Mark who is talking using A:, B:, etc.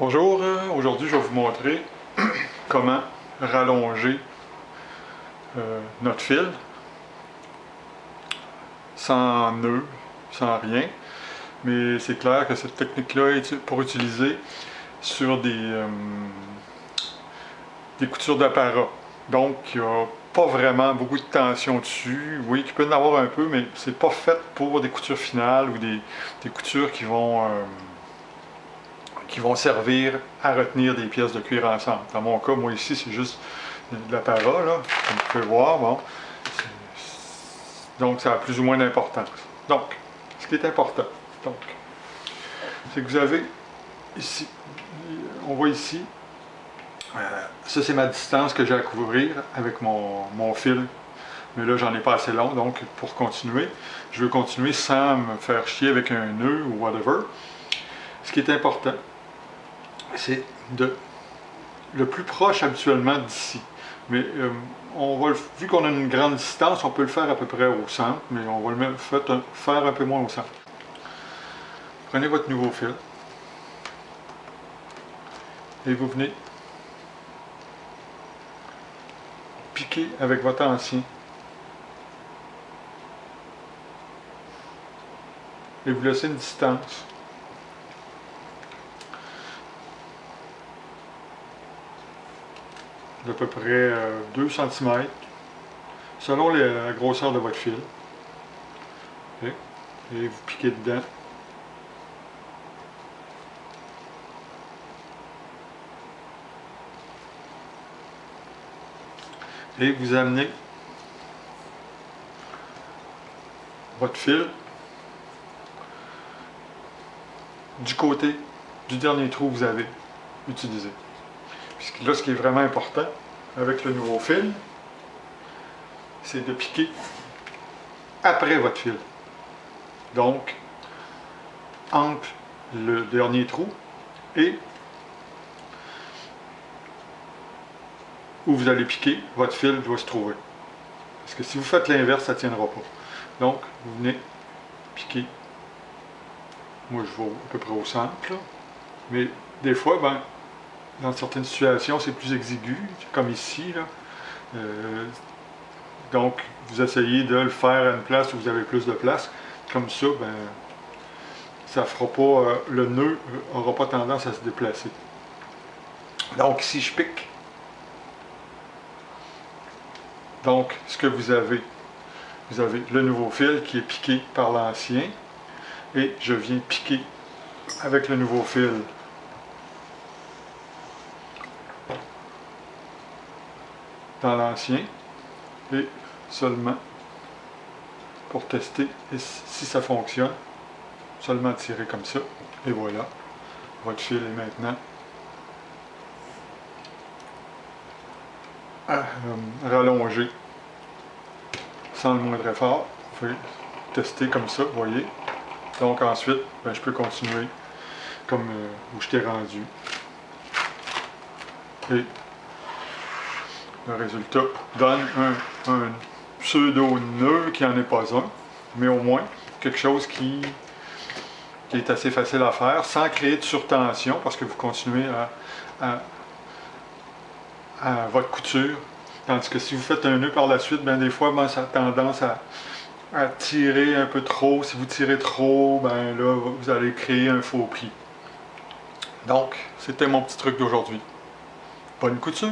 A: Bonjour, aujourd'hui je vais vous montrer comment rallonger notre fil sans nœud, sans rien. Mais c'est clair que cette technique-là est pour utiliser sur des coutures d'apparat. Donc il n'y a pas vraiment beaucoup de tension dessus. Oui, il peut en avoir un peu, mais c'est pas fait pour des coutures finales ou des coutures qui vont servir à retenir des pièces de cuir ensemble. Dans mon cas, moi ici, c'est juste de l'apparat, là, comme vous pouvez voir. Bon. Donc, ça a plus ou moins d'importance. Donc, ce qui est important, c'est que vous avez ici, on voit ici, ça c'est ma distance que j'ai à couvrir avec mon fil. Mais là, j'en ai pas assez long, donc pour continuer, je veux continuer sans me faire chier avec un nœud ou whatever. Ce qui est important, c'est le plus proche habituellement d'ici. Mais vu qu'on a une grande distance, on peut le faire à peu près au centre, mais on va le faire un peu moins au centre. Prenez votre nouveau fil et vous venez piquer avec votre ancien. Et vous laissez une distance d'à peu près 2 cm selon la grosseur de votre fil. Et vous piquez dedans. Et vous amenez votre fil du côté du dernier trou que vous avez utilisé. Puisque là, ce qui est vraiment important avec le nouveau fil, c'est de piquer après votre fil. Donc, entre le dernier trou et où vous allez piquer, votre fil doit se trouver. Parce que si vous faites l'inverse, ça ne tiendra pas. Donc, vous venez piquer. Moi, je vais à peu près au centre, là. Mais des fois, dans certaines situations, c'est plus exigu, comme ici, là. Donc, vous essayez de le faire à une place où vous avez plus de place. Comme ça, ça fera pas, le nœud n'aura pas tendance à se déplacer. Donc, si je pique, donc, ce que vous avez le nouveau fil qui est piqué par l'ancien, et je viens piquer avec le nouveau fil dans l'ancien, et seulement pour tester si ça fonctionne, seulement tirer comme ça, et voilà, votre fil est maintenant rallongé sans le moindre effort. Vous pouvez tester comme ça, vous voyez. Donc ensuite, je peux continuer comme où je t'ai rendu. Et le résultat donne un pseudo-nœud qui n'en est pas un, mais au moins quelque chose qui est assez facile à faire sans créer de surtension parce que vous continuez à votre couture. Tandis que si vous faites un nœud par la suite, des fois, ça a tendance à tirer un peu trop. Si vous tirez trop, là, vous allez créer un faux pli. Donc, c'était mon petit truc d'aujourd'hui. Bonne couture!